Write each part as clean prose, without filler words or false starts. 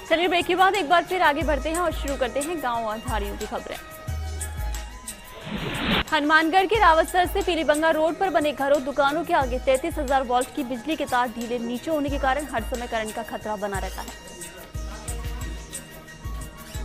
चलिए ब्रेक के बाद एक बार फिर आगे बढ़ते हैं और शुरू करते हैं गांव और धारियों की खबरें। हनुमानगढ़ के रावतसर से पीलीबंगा रोड पर बने घरों दुकानों के आगे 33,000 वोल्ट की बिजली के तार ढीले नीचे होने के कारण हर समय करंट का खतरा बना रहता है।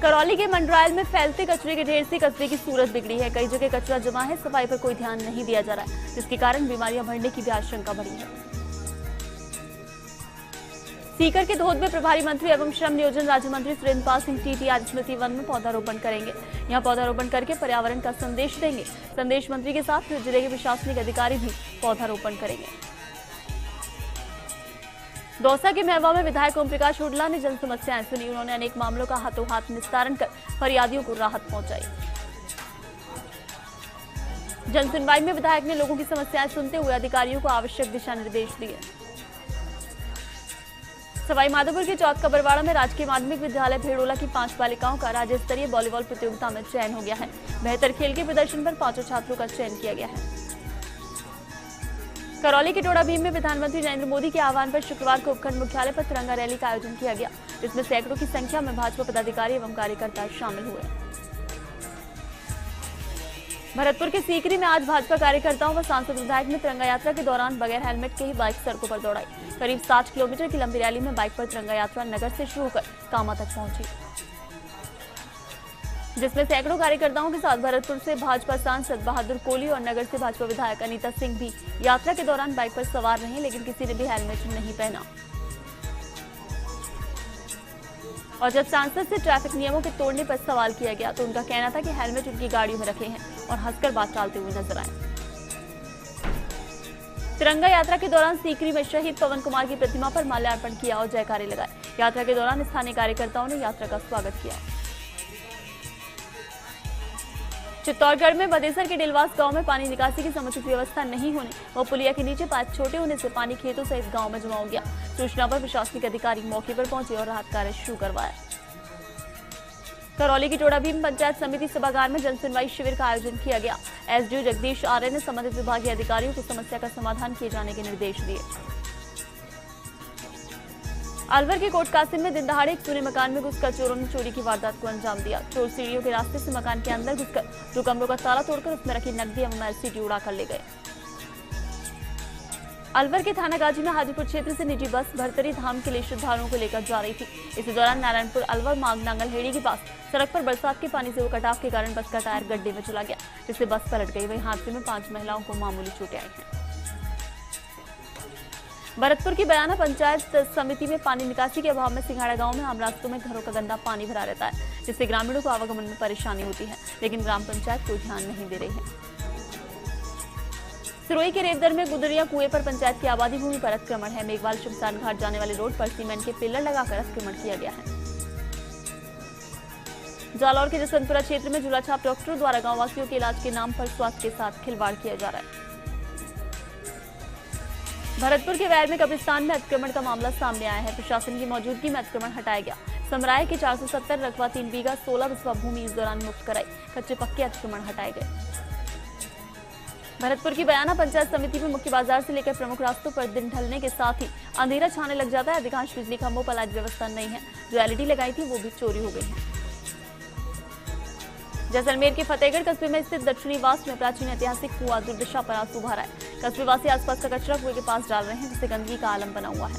करौली के मंडरायल में फैलते कचरे के ढेर से कचरे की सूरत बिगड़ी है। कई जगह कचरा जमा है, सफाई पर कोई ध्यान नहीं दिया जा रहा है, जिसके कारण बीमारियां बढ़ने की भी आशंका बढ़ी है। सीकर के धोद में प्रभारी मंत्री एवं श्रम नियोजन राज्य मंत्री सुरेंद्रपाल सिंह टीटी आज स्मृति वन में पौधारोपण करेंगे। यहां पौधारोपण करके पर्यावरण का संदेश देंगे। संदेश मंत्री के साथ जिले के प्रशासनिक अधिकारी भी पौधारोपण करेंगे। दौसा के महवा में विधायक ओम प्रकाश हुडला ने जन समस्याएं सुनी। उन्होंने अनेक मामलों का हाथों हाथ निस्तारण कर फरियादियों को राहत पहुंचाई। जन सुनवाई में विधायक ने लोगों की समस्याएं सुनते हुए अधिकारियों को आवश्यक दिशा निर्देश दिए। सवाई माधोपुर के चौथ बरवाड़ा में राजकीय माध्यमिक विद्यालय भेड़ोला की 5 बालिकाओं का राज्य स्तरीय वॉलीबॉल प्रतियोगिता में चयन हो गया है। बेहतर खेल के प्रदर्शन पर 5 छात्रों का चयन किया गया है। करौली के टोड़ा भीम में प्रधानमंत्री नरेंद्र मोदी के आह्वान पर शुक्रवार को उपखंड मुख्यालय पर तिरंगा रैली का आयोजन किया गया, जिसमें सैकड़ों की संख्या में भाजपा पदाधिकारी एवं कार्यकर्ता शामिल हुए। भरतपुर के सीकरी में आज भाजपा कार्यकर्ताओं व सांसद विधायक ने तिरंगा यात्रा के दौरान बगैर हेलमेट के ही बाइक सड़कों पर दौड़ाई। करीब 60 किलोमीटर की लंबी रैली में बाइक पर तिरंगा यात्रा नगर से शुरू होकर कामा तक पहुंची, जिसमें सैकड़ों कार्यकर्ताओं के साथ भरतपुर से भाजपा सांसद बहादुर कोहली और नगर से भाजपा विधायक अनीता सिंह भी यात्रा के दौरान बाइक पर सवार रहे, लेकिन किसी ने भी हेलमेट नहीं पहना। और जब सांसद से ट्रैफिक नियमों के तोड़ने पर सवाल किया गया तो उनका कहना था कि हेलमेट उनकी गाड़ियों में रखे हैं और हंसकर बात टालते हुए नजर आए। तिरंगा यात्रा के दौरान सीकरी में शहीद पवन कुमार की प्रतिमा पर माल्यार्पण किया और जयकारे लगाए। यात्रा के दौरान स्थानीय कार्यकर्ताओं ने यात्रा का स्वागत किया। चित्तौड़गढ़ में बदेसर के डिलवास गांव में पानी निकासी की समुचित व्यवस्था नहीं होने व पुलिया के नीचे पाइप छोटे होने से पानी खेतों सहित गांव में जमा हो गया। सूचना पर प्रशासनिक अधिकारी मौके पर पहुंचे और राहत कार्य शुरू करवाया। करौली की टोड़ा भीम पंचायत समिति सभागार में जन सुनवाई शिविर का आयोजन किया गया। एसडीओ जगदीश आर्य ने संबंधित विभागीय अधिकारियों को समस्या का समाधान किए जाने के निर्देश दिए। अलवर के कोट कासिम में दिन दहाड़े एक पूरे मकान में घुसकर चोरों ने चोरी की वारदात को अंजाम दिया। चोर सीढ़ियों के रास्ते से मकान के अंदर घुसकर दो कमरों का ताला तोड़कर उसमें रखी नकदी एवं एलसीडी उड़ाकर ले गए। अलवर के थाना गाजी में हाजीपुर क्षेत्र से निजी बस भरतरी धाम के लिए श्रद्धालुओं को लेकर जा रही थी। इसी दौरान नारायणपुर अलवर मांग नांगलहेड़ी के पास सड़क पर बरसात के पानी से हुए कटाव के कारण बस का टायर गड्ढे में चला गया, जिससे बस पलट गई। वहीं हादसे में 5 महिलाओं को मामूली चोटें आई हैं। भरतपुर की बयाना पंचायत समिति में पानी निकासी के अभाव में सिंघाड़ा गांव में आम रास्तों में घरों का गंदा पानी भरा रहता है, जिससे ग्रामीणों को आवागमन में परेशानी होती है, लेकिन ग्राम पंचायत कोई ध्यान नहीं दे रही है। सिरोही के रेवदर में गुदरिया कुएं पर पंचायत की आबादी भूमि पर अतिक्रमण है। मेघवाल शमशान घाट जाने वाले रोड पर सीमेंट के पिलर लगाकर अतिक्रमण किया गया है। जालौर के जसवंतपुरा क्षेत्र में झूला छाप डॉक्टरों द्वारा गांव वासियों के इलाज के नाम पर स्वास्थ्य के साथ खिलवाड़ किया जा रहा है। भरतपुर के वैर में कब्रिस्तान में अतिक्रमण का मामला सामने आया है। प्रशासन की मौजूदगी में अतिक्रमण हटाया गया। समराय के 470 रकबा 3 बीघा 16 बिस्वा भूमि इस दौरान मुक्त कराई। कच्चे पक्के अतिक्रमण हटाए गए। भरतपुर की बयाना पंचायत समिति में मुख्य बाजार से लेकर प्रमुख रास्तों पर दिन ढलने के साथ ही अंधेरा छाने लग जाता है। अधिकांश बिजली खंभों पर लाइट व्यवस्था नहीं है। जो एलईडी लगाई थी वो भी चोरी हो गई है। जैसलमेर के फतेहगढ़ कस्बे में स्थित दक्षिणी वास में प्राचीन ऐतिहासिक कुआं दुर्दशा पर आंसू भरा है। कस्बे वासी आसपास का कचरा कुएं के पास डाल रहे हैं, जिससे गंदगी का आलम बना हुआ है।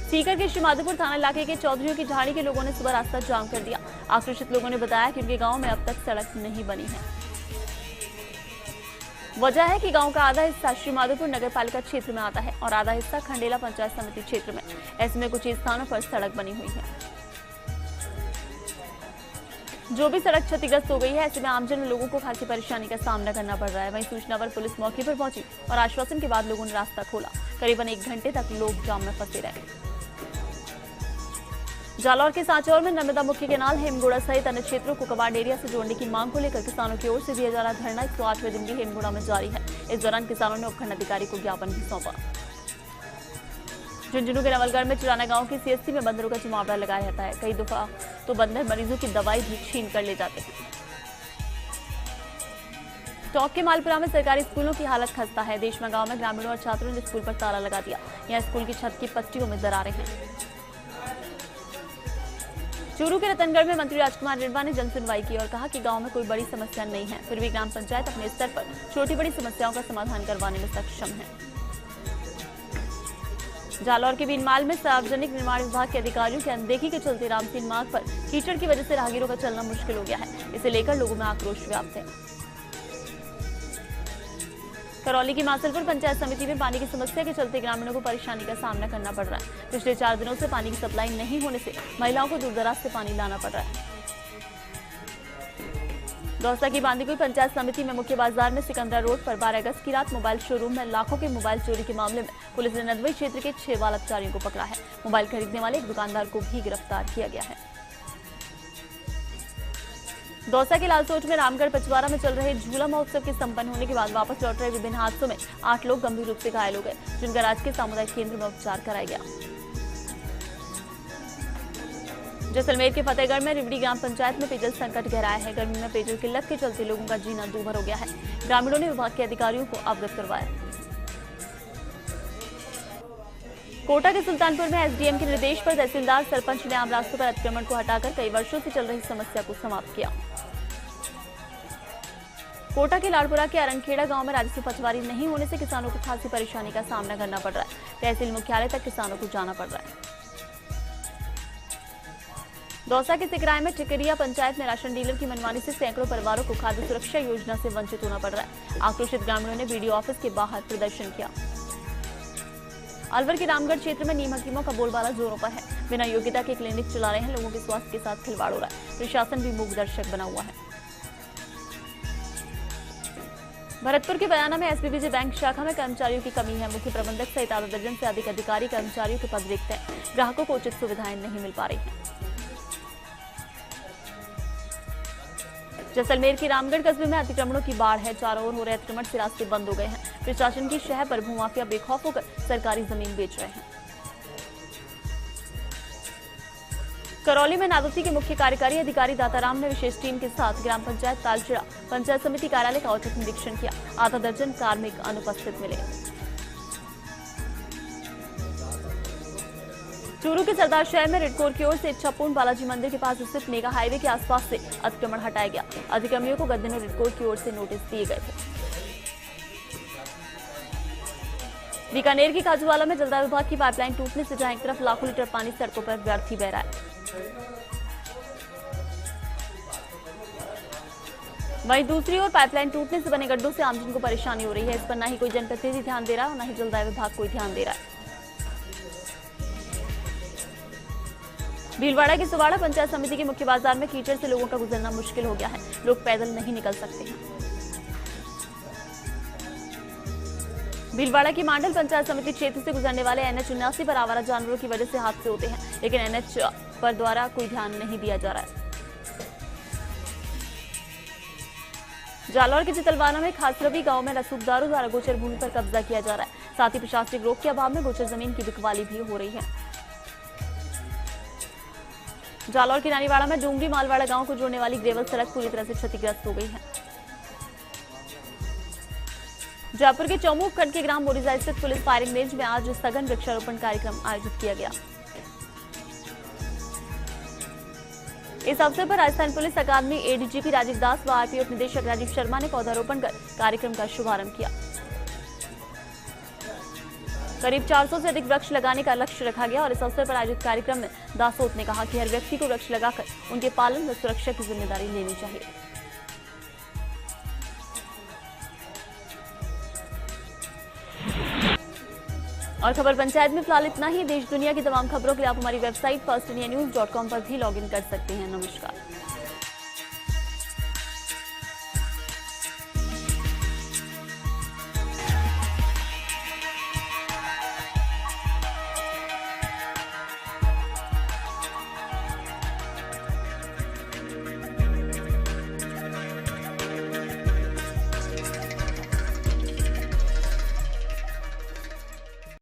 सीकर के श्रीमाधोपुर थाना इलाके के चौधरियों की झाड़ी के लोगों ने सुबह रास्ता जाम कर दिया। आक्रोशित लोगों ने बताया कि उनके गांव में अब तक सड़क नहीं बनी है। वजह है कि गांव का आधा हिस्सा श्रीमाधोपुर नगर पालिका क्षेत्र में आता है और आधा हिस्सा खंडेला पंचायत समिति क्षेत्र में। ऐसे में कुछ स्थानों पर सड़क बनी हुई है, जो भी सड़क क्षतिग्रस्त हो गई है। ऐसे में आमजन लोगों को खासी परेशानी का सामना करना पड़ रहा है। वहीं सूचना पर पुलिस मौके पर पहुंची और आश्वासन के बाद लोगों ने रास्ता खोला। करीबन 1 घंटे तक लोग जाम में फंसे रहे। जालौर के सांचौर में नर्मदा मुखी केनाल हेमगोड़ा सहित अन्य क्षेत्रों को कबाड़ एरिया से जोड़ने की मांग को लेकर किसानों की ओर से दिया जा रहा धरना 108वें दिन भी हेमगोड़ा में जारी है। इस दौरान किसानों ने उपखंड अधिकारी को ज्ञापन भी सौंपा। झुंझुनू के नवलगढ़ में चिराना गांव की सीएससी में बंदरों का जमावड़ा लगाया जाता है। कई दफा तो बंदर मरीजों की दवाई भी छीन कर ले जाते हैं। टोंक के मालपुरा में सरकारी स्कूलों की हालत खस्ता है। देशमा गांव में ग्रामीणों और छात्रों ने स्कूल पर ताला लगा दिया। यहाँ स्कूल की छत की पट्टियों में दरारें हैं। चूरू के रतनगढ़ में मंत्री राजकुमार रिणवा ने जन सुनवाई की और कहा कि गांव में कोई बड़ी समस्या नहीं है, फिर भी ग्राम पंचायत अपने स्तर पर छोटी बड़ी समस्याओं का समाधान करवाने में सक्षम है। जालौर के बीनमाल में सार्वजनिक निर्माण विभाग के अधिकारियों की अनदेखी के चलते रामसीन मार्ग पर कीचड़ की वजह से राहगीरों का चलना मुश्किल हो गया है। इसे लेकर लोगों में आक्रोश व्याप्त है। करौली की मासलपुर पंचायत समिति में पानी की समस्या के चलते ग्रामीणों को परेशानी का सामना करना पड़ रहा है। पिछले 4 दिनों से पानी की सप्लाई नहीं होने से महिलाओं को दूर-दराज से पानी लाना पड़ रहा है। दौसा की बांदीकुई पंचायत समिति में मुख्य बाजार में सिकंदरा रोड पर 12 अगस्त की रात मोबाइल शोरूम में लाखों के मोबाइल चोरी के मामले में पुलिस ने नदवई क्षेत्र के 6 बाल अपचारियों को पकड़ा है। मोबाइल खरीदने वाले एक दुकानदार को भी गिरफ्तार किया गया है। दौसा के लालसोट में रामगढ़ पचवारा में चल रहे झूला महोत्सव के संपन्न होने के बाद वापस लौट रहे विभिन्न हादसों में 8 लोग गंभीर रूप से घायल हो गए, जिनका राजकीय सामुदायिक केंद्र में उपचार कराया गया। जैसलमेर के फतेहगढ़ में रिवड़ी ग्राम पंचायत में पेयजल संकट गहराया है। गर्मी में पेयजल किल्लत के चलते लोगों का जीना दूभर हो गया है। ग्रामीणों ने विभाग के अधिकारियों को अवगत करवाया। कोटा के सुल्तानपुर में एसडीएम के निर्देश पर तहसीलदार सरपंच ने आम रास्तों पर अतिक्रमण को हटाकर कई वर्षों से चल रही समस्या को समाप्त किया। कोटा के लाड़पुरा के अरंगखेड़ा गांव में राजस्व पटवारी नहीं होने से किसानों को खासी परेशानी का सामना करना पड़ रहा है। तहसील मुख्यालय तक किसानों को जाना पड़ रहा है। दौसा के सिकराय में टिकरिया पंचायत में राशन डीलर की मनमानी से सैकड़ों परिवारों को खाद्य सुरक्षा योजना से वंचित होना पड़ रहा है। आक्रोशित ग्रामीणों ने बीडीओ ऑफिस के बाहर प्रदर्शन किया। अलवर के रामगढ़ क्षेत्र में नीम हकीमों का बोलबाला जोरों पर है। बिना योग्यता के क्लिनिक चला रहे हैं, लोगों के स्वास्थ्य के साथ खिलवाड़ हो रहा है। प्रशासन भी मूक दर्शक बना हुआ है। भरतपुर के बयाना में एसबीबीजे बैंक शाखा में कर्मचारियों की कमी है। मुख्य प्रबंधक सहित आधा दर्जन से अधिक अधिकारी कर्मचारियों के पद रिक्त हैं। ग्राहकों को उचित सुविधाएं नहीं मिल पा रही हैं। जैसलमेर के रामगढ़ कस्बे में अतिक्रमणों की बाढ़ है। चारों ओर हो रहे अतिक्रमण से रास्ते बंद हो गए हैं। प्रशासन की शह पर भूमाफिया बेखौफ होकर सरकारी जमीन बेच रहे हैं। करौली में नादौती के मुख्य कार्यकारी अधिकारी दाताराम ने विशेष टीम के साथ ग्राम पंचायत तालचिड़ा पंचायत समिति कार्यालय का औचक निरीक्षण किया। आधा दर्जन कार्मिक अनुपस्थित मिले। चूरू के सरदार शहर में रेडकोर की ओर से इच्छापूर्ण बालाजी मंदिर के पास स्थित मेगा हाईवे के आसपास से अतिक्रमण हटाया गया। अतिक्रमियों को गत दिनों रेडकोर की ओर से नोटिस दिए गए थे। बीकानेर के काजूवाला में जलदाय विभाग की पाइपलाइन टूटने से जहां एक तरफ लाखों लीटर पानी सड़कों पर व्यर्थ ही बह रहा है, वहीं दूसरी ओर पाइपलाइन टूटने से बने गड्ढों से आमजन को परेशानी हो रही है। इस पर न ही कोई जनप्रतिनिधि ध्यान दे रहा है और न ही जलदाय विभाग कोई ध्यान दे रहा है। भीलवाड़ा की सुवाड़ा पंचायत समिति के मुख्य बाजार में कीचड़ से लोगों का गुजरना मुश्किल हो गया है। लोग पैदल नहीं निकल सकते हैं। भीलवाड़ा की मांडल पंचायत समिति क्षेत्र से गुजरने वाले NH 79 पर आवारा जानवरों की वजह से हादसे होते हैं, लेकिन NH पर द्वारा कोई ध्यान नहीं दिया जा रहा है। जालौर के चितलवाना में खासरवी गांव में रसूखदारों द्वारा गोचर भूमि पर कब्जा किया जा रहा है। साथ ही प्रशासनिक रोक के अभाव में गोचर जमीन की बिकवाली भी हो रही है। जालौर के रानीवाड़ा में डूंगरी मालवाड़ा गांव को जोड़ने वाली ग्रेवल सड़क पूरी तरह से क्षतिग्रस्त हो गई है। जयपुर के चौमुख खंड के ग्राम बोरीजा स्थित पुलिस फायरिंग रेंज में आज सघन वृक्षारोपण कार्यक्रम आयोजित किया गया। इस अवसर पर राजस्थान पुलिस अकादमी एडीजीपी राजीव दास व आरपीएफ निदेशक राजीव शर्मा ने पौधारोपण कर कार्यक्रम का शुभारंभ किया। करीब 400 से अधिक वृक्ष लगाने का लक्ष्य रखा गया और इस अवसर पर आयोजित कार्यक्रम में दासोत ने कहा कि हर व्यक्ति को वृक्ष लगाकर उनके पालन व सुरक्षा की जिम्मेदारी लेनी चाहिए। और खबर पंचायत में फिलहाल इतना ही। देश दुनिया की तमाम खबरों के लिए आप हमारी वेबसाइट firstinianews.com पर भी लॉगिन कर सकते हैं। नमस्कार।